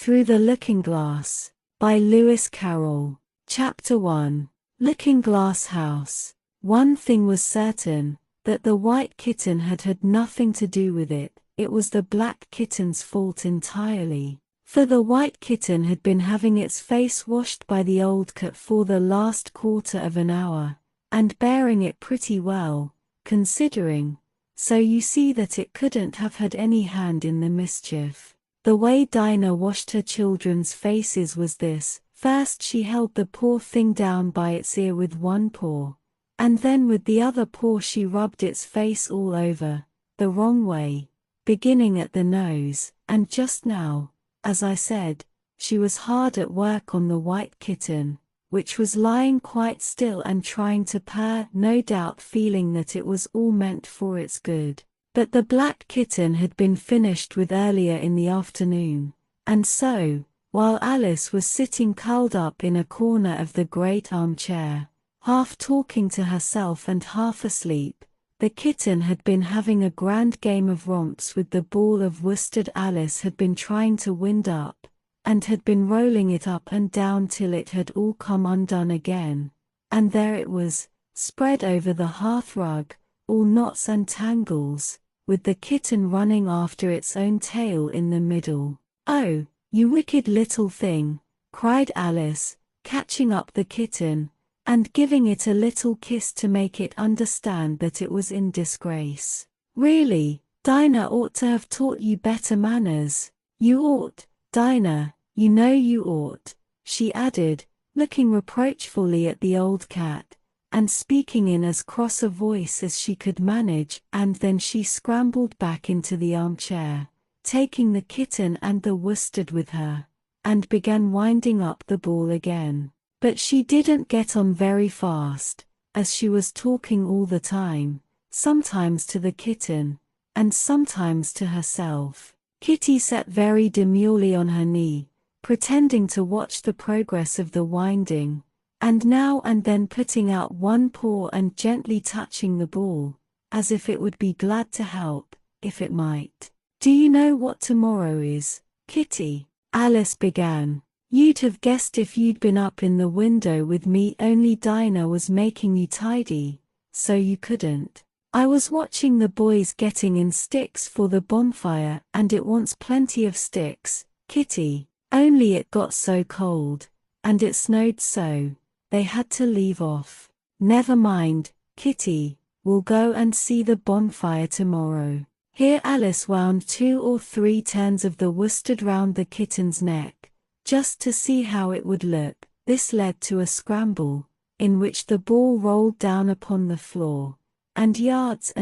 Through the Looking-Glass, by Lewis Carroll. Chapter 1. Looking-Glass House. One thing was certain, that the white kitten had had nothing to do with it. It was the black kitten's fault entirely. For the white kitten had been having its face washed by the old cat for the last quarter of an hour, and bearing it pretty well, considering, so you see that it couldn't have had any hand in the mischief. The way Dinah washed her children's faces was this: first she held the poor thing down by its ear with one paw, and then with the other paw she rubbed its face all over, the wrong way, beginning at the nose, and just now, as I said, she was hard at work on the white kitten, which was lying quite still and trying to purr, no doubt feeling that it was all meant for its good. But the black kitten had been finished with earlier in the afternoon, and so, while Alice was sitting curled up in a corner of the great armchair, half talking to herself and half asleep, the kitten had been having a grand game of romps with the ball of worsted Alice had been trying to wind up, and had been rolling it up and down till it had all come undone again, and there it was, spread over the hearth-rug, all knots and tangles, with the kitten running after its own tail in the middle. "Oh, you wicked little thing," cried Alice, catching up the kitten, and giving it a little kiss to make it understand that it was in disgrace. "Really, Dinah ought to have taught you better manners. You ought, Dinah, you know you ought," she added, looking reproachfully at the old cat, and speaking in as cross a voice as she could manage, and then she scrambled back into the armchair, taking the kitten and the worsted with her, and began winding up the ball again. But she didn't get on very fast, as she was talking all the time, sometimes to the kitten, and sometimes to herself. Kitty sat very demurely on her knee, pretending to watch the progress of the winding, and now and then putting out one paw and gently touching the ball, as if it would be glad to help, if it might. "Do you know what tomorrow is, Kitty?" Alice began. "You'd have guessed if you'd been up in the window with me, only Dinah was making you tidy, so you couldn't. I was watching the boys getting in sticks for the bonfire, and it wants plenty of sticks, Kitty, only it got so cold, and it snowed so, they had to leave off. Never mind, Kitty, we'll go and see the bonfire tomorrow." Here Alice wound 2 or 3 turns of the worsted round the kitten's neck, just to see how it would look. This led to a scramble, in which the ball rolled down upon the floor, and yards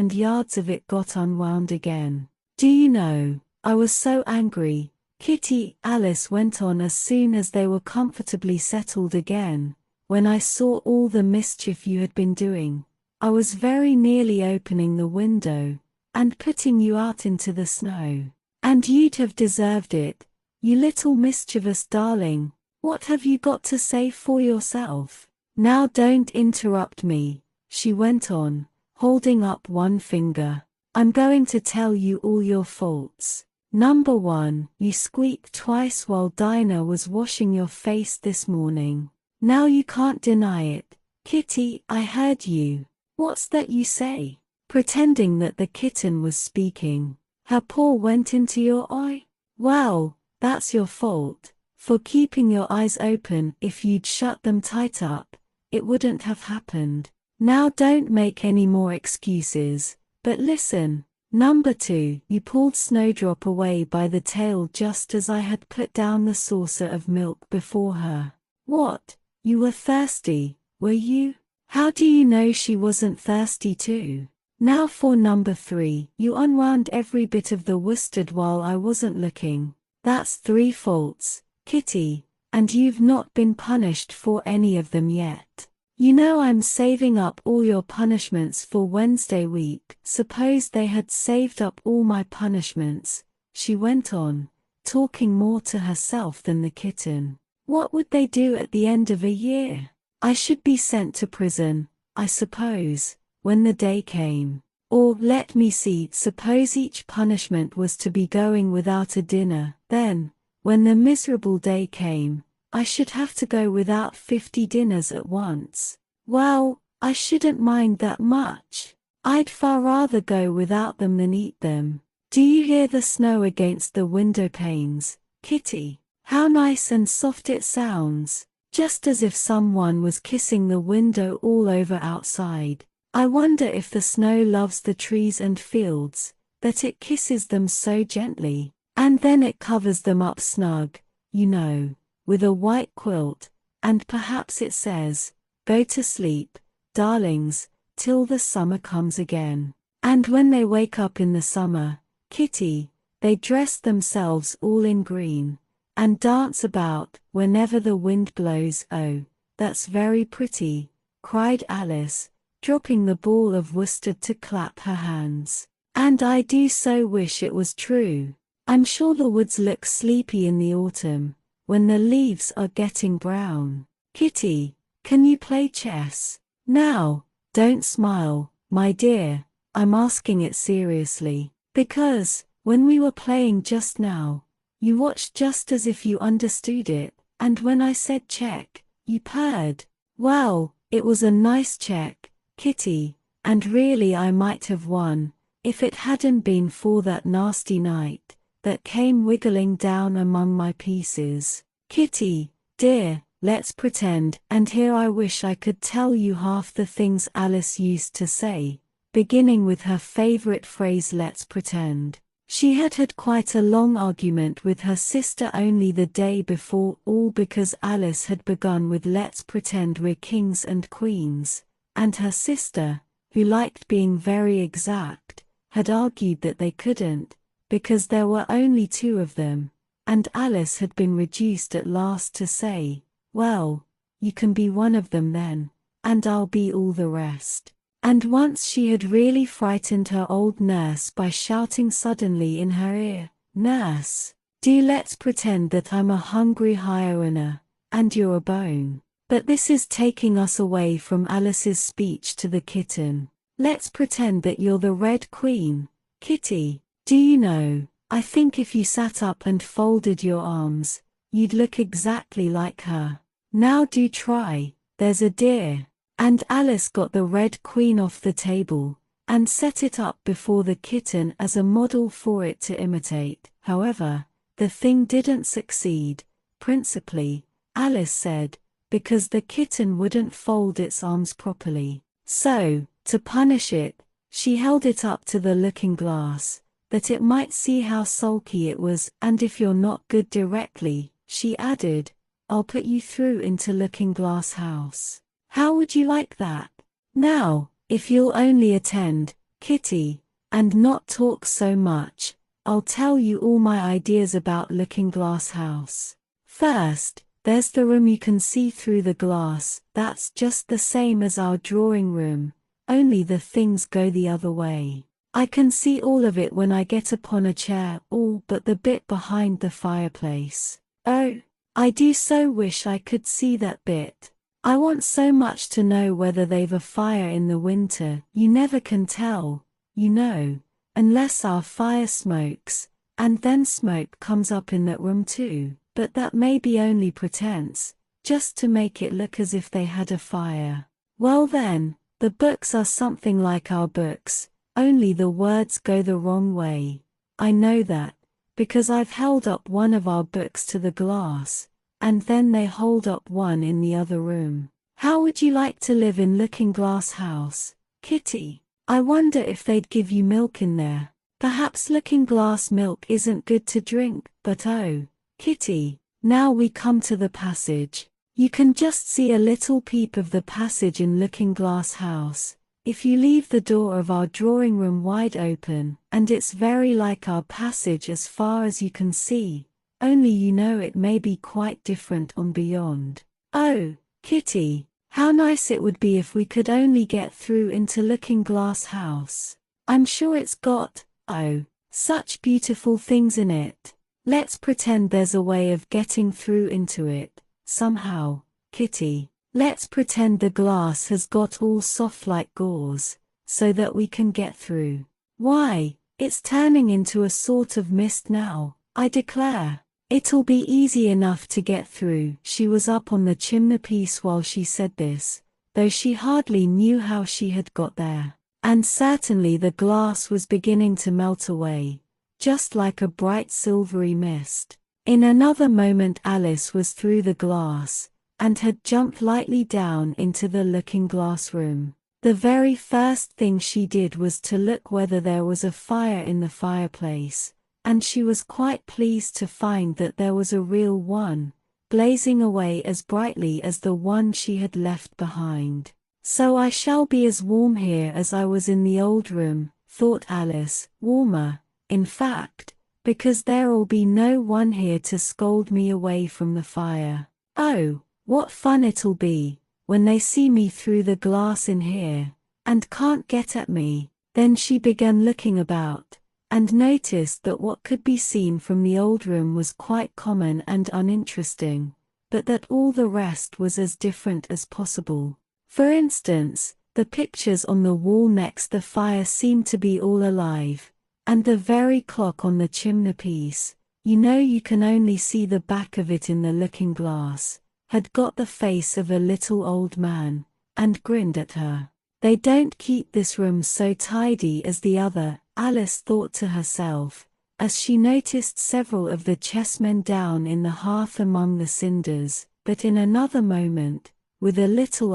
of it got unwound again. "Do you know, I was so angry, Kitty," Alice went on as soon as they were comfortably settled again, "when I saw all the mischief you had been doing. I was very nearly opening the window, and putting you out into the snow. And you'd have deserved it, you little mischievous darling. What have you got to say for yourself?" "Now don't interrupt me," she went on, holding up one finger. "I'm going to tell you all your faults. Number 1, you squeaked twice while Dinah was washing your face this morning. Now you can't deny it, Kitty, I heard you. What's that you say?" Pretending that the kitten was speaking. "Her paw went into your eye? Well, that's your fault, for keeping your eyes open. If you'd shut them tight up, it wouldn't have happened. Now don't make any more excuses, but listen. Number 2, you pulled Snowdrop away by the tail just as I had put down the saucer of milk before her. What, you were thirsty, were you? How do you know she wasn't thirsty too? Now for number 3, you unwound every bit of the worsted while I wasn't looking. That's 3 faults, Kitty, and you've not been punished for any of them yet. You know I'm saving up all your punishments for Wednesday week." Suppose they had saved up all my punishments, she went on, talking more to herself than the kitten. "What would they do at the end of a year? I should be sent to prison, I suppose, when the day came. Or, let me see, suppose each punishment was to be going without a dinner, then, When the miserable day came, I should have to go without 50 dinners at once. Well, I shouldn't mind that much. I'd far rather go without them than eat them. Do you hear the snow against the window panes, Kitty? How nice and soft it sounds, just as if someone was kissing the window all over outside. I wonder if the snow loves the trees and fields, that it kisses them so gently, and then it covers them up snug, you know, with a white quilt, and perhaps it says, "Go to sleep, darlings, till the summer comes again." And when they wake up in the summer, Kitty, they dress themselves all in green, and dance about whenever the wind blows. "Oh, that's very pretty," cried Alice, dropping the ball of worsted to clap her hands. "And I do so wish it was true. I'm sure the woods look sleepy in the autumn, when the leaves are getting brown." "Kitty, can you play chess? Now, don't smile, my dear, I'm asking it seriously, because, when we were playing just now, you watched just as if you understood it, and when I said check, you purred. Well, it was a nice check, Kitty, and really I might have won, if it hadn't been for that nasty knight that came wiggling down among my pieces. Kitty, dear, let's pretend." And here I wish I could tell you half the things Alice used to say, beginning with her favorite phrase, "let's pretend." She had had quite a long argument with her sister only the day before, all because Alice had begun with "let's pretend we're kings and queens," and her sister, who liked being very exact, had argued that they couldn't, because there were only two of them, and Alice had been reduced at last to say, "Well, you can be one of them then, and I'll be all the rest." And once she had really frightened her old nurse by shouting suddenly in her ear, "Nurse, do let's pretend that I'm a hungry hyena, and you're a bone." But this is taking us away from Alice's speech to the kitten. "Let's pretend that you're the Red Queen, Kitty. Do you know, I think if you sat up and folded your arms, you'd look exactly like her. Now do try, there's a dear." And Alice got the Red Queen off the table, and set it up before the kitten as a model for it to imitate. However, the thing didn't succeed, principally, Alice said, because the kitten wouldn't fold its arms properly. So, to punish it, she held it up to the looking glass, that it might see how sulky it was, "And if you're not good directly," she added, "I'll put you through into Looking Glass House. How would you like that? Now, if you'll only attend, Kitty, and not talk so much, I'll tell you all my ideas about Looking Glass House. First, there's the room you can see through the glass. That's just the same as our drawing room, only the things go the other way. I can see all of it when I get upon a chair, all but the bit behind the fireplace. Oh, I do so wish I could see that bit. I want so much to know whether they've a fire in the winter. You never can tell, you know, unless our fire smokes, and then smoke comes up in that room too. But that may be only pretense, just to make it look as if they had a fire. Well then, the books are something like our books, only the words go the wrong way. I know that, because I've held up one of our books to the glass, and then they hold up one in the other room. How would you like to live in Looking Glass House, Kitty? I wonder if they'd give you milk in there. Perhaps looking glass milk isn't good to drink, but oh, Kitty, now we come to the passage. You can just see a little peep of the passage in Looking Glass House, if you leave the door of our drawing room wide open, and it's very like our passage as far as you can see, only you know it may be quite different on beyond. Oh, Kitty, how nice it would be if we could only get through into Looking Glass House. I'm sure it's got, oh, such beautiful things in it. Let's pretend there's a way of getting through into it, somehow, Kitty. Let's pretend the glass has got all soft like gauze, so that we can get through. Why, it's turning into a sort of mist now, I declare. It'll be easy enough to get through." She was up on the chimney-piece while she said this, though she hardly knew how she had got there. And certainly the glass was beginning to melt away, just like a bright silvery mist. In another moment Alice was through the glass, and had jumped lightly down into the looking-glass room. The very first thing she did was to look whether there was a fire in the fireplace, and she was quite pleased to find that there was a real one, blazing away as brightly as the one she had left behind. "So I shall be as warm here as I was in the old room," thought Alice, "warmer, in fact, because there'll be no one here to scold me away from the fire. Oh, what fun it'll be, when they see me through the glass in here, and can't get at me." Then she began looking about, and noticed that what could be seen from the old room was quite common and uninteresting, but that all the rest was as different as possible. For instance, the pictures on the wall next the fire seemed to be all alive, and the very clock on the chimney-piece, you can only see the back of it in the looking-glass, had got the face of a little old man, and grinned at her. "They don't keep this room so tidy as the other," Alice thought to herself, as she noticed several of the chessmen down in the hearth among the cinders, but in another moment, with a little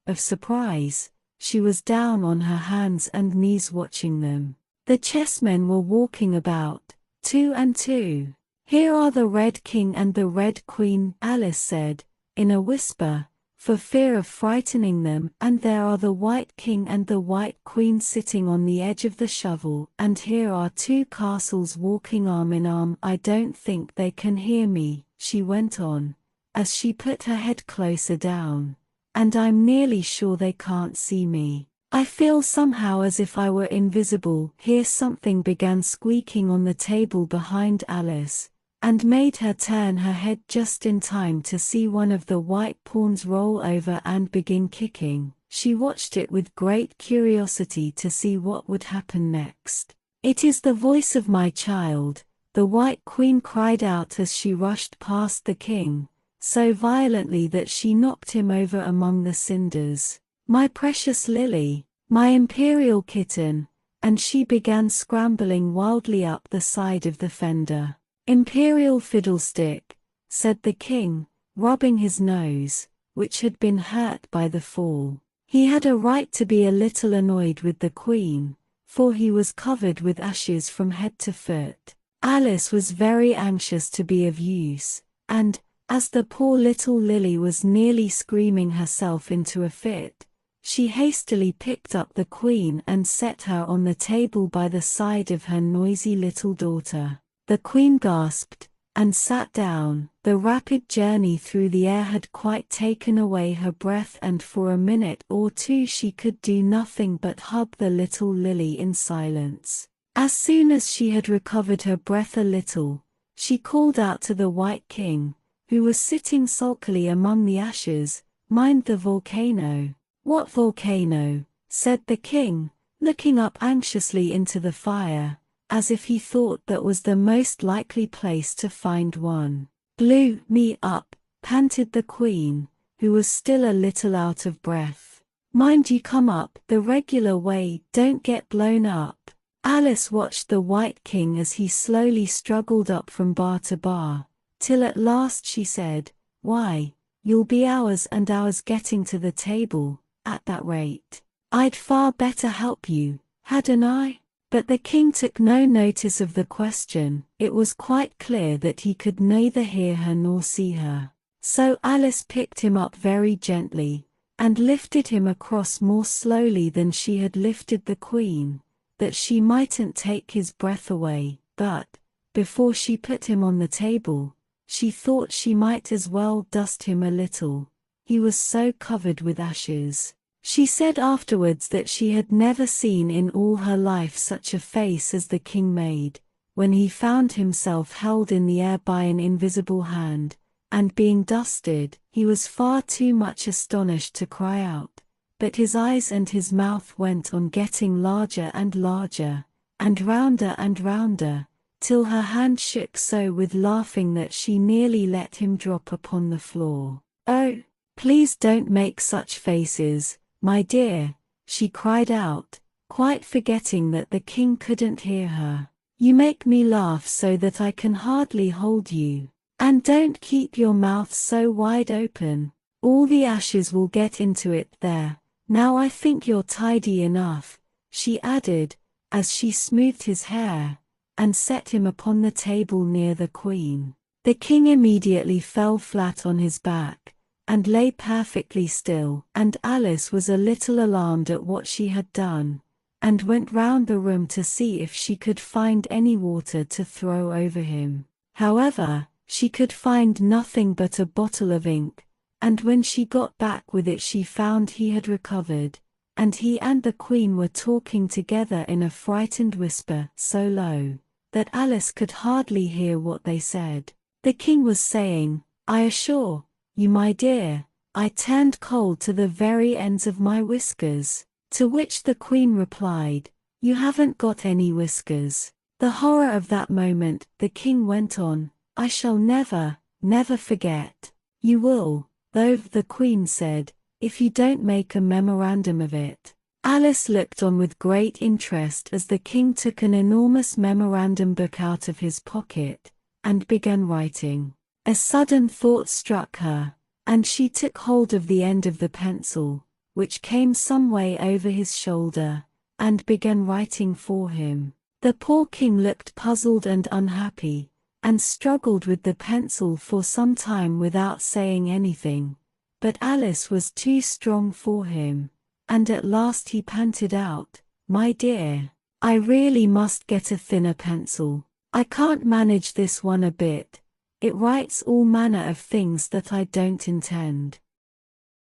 of surprise, she was down on her hands and knees watching them. The chessmen were walking about, 2 and 2. "Here are the Red King and the Red Queen," Alice said, in a whisper, for fear of frightening them, "and there are the White King and the White Queen sitting on the edge of the shovel, and here are 2 castles walking arm in arm. I don't think they can hear me," she went on, as she put her head closer down, "and I'm nearly sure they can't see me. I feel somehow as if I were invisible." Here something began squeaking on the table behind Alice, and made her turn her head just in time to see one of the white pawns roll over and begin kicking. She watched it with great curiosity to see what would happen next. "It is the voice of my child," the White Queen cried out as she rushed past the king, so violently that she knocked him over among the cinders. "My precious Lily, my imperial kitten," and she began scrambling wildly up the side of the fender. "Imperial fiddlestick," said the king, rubbing his nose, which had been hurt by the fall. He had a right to be a little annoyed with the queen, for he was covered with ashes from head to foot. Alice was very anxious to be of use, and, as the poor little Lily was nearly screaming herself into a fit, she hastily picked up the queen and set her on the table by the side of her noisy little daughter. The queen gasped, and sat down. The rapid journey through the air had quite taken away her breath, and for a minute or two she could do nothing but hug the little Lily in silence. As soon as she had recovered her breath a little, she called out to the White King, who was sitting sulkily among the ashes, "Mind the volcano." "What volcano?" said the king, looking up anxiously into the fire, as if he thought that was the most likely place to find one. "Blew me up," panted the queen, who was still a little out of breath. "Mind you come up the regular way, don't get blown up." Alice watched the White King as he slowly struggled up from bar to bar, till at last she said, "Why, you'll be hours and hours getting to the table, at that rate. I'd far better help you, hadn't I?" But the king took no notice of the question. It was quite clear that he could neither hear her nor see her. So Alice picked him up very gently, and lifted him across more slowly than she had lifted the queen, that she mightn't take his breath away. But, before she put him on the table, she thought she might as well dust him a little. He was so covered with ashes. She said afterwards that she had never seen in all her life such a face as the king made, when he found himself held in the air by an invisible hand, and being dusted. He was far too much astonished to cry out, but his eyes and his mouth went on getting larger and larger, and rounder, till her hand shook so with laughing that she nearly let him drop upon the floor. "Oh, please don't make such faces, my dear," she cried out, quite forgetting that the king couldn't hear her. "You make me laugh so that I can hardly hold you. And don't keep your mouth so wide open. All the ashes will get into it there. Now I think you're tidy enough," she added, as she smoothed his hair, and set him upon the table near the queen. The king immediately fell flat on his back, and lay perfectly still, and Alice was a little alarmed at what she had done, and went round the room to see if she could find any water to throw over him. However, she could find nothing but a bottle of ink, and when she got back with it she found he had recovered, and he and the queen were talking together in a frightened whisper so low that Alice could hardly hear what they said. The king was saying, "I assure you, my dear, I turned cold to the very ends of my whiskers," to which the queen replied, "You haven't got any whiskers." The horror of that moment, the king went on, "I shall never, never forget." "You will, though," the queen said, "if you don't make a memorandum of it." Alice looked on with great interest as the king took an enormous memorandum book out of his pocket, and began writing. A sudden thought struck her, and she took hold of the end of the pencil, which came some way over his shoulder, and began writing for him. The poor king looked puzzled and unhappy, and struggled with the pencil for some time without saying anything, but Alice was too strong for him, and at last he panted out, "My dear, I really must get a thinner pencil. I can't manage this one a bit. It writes all manner of things that I don't intend."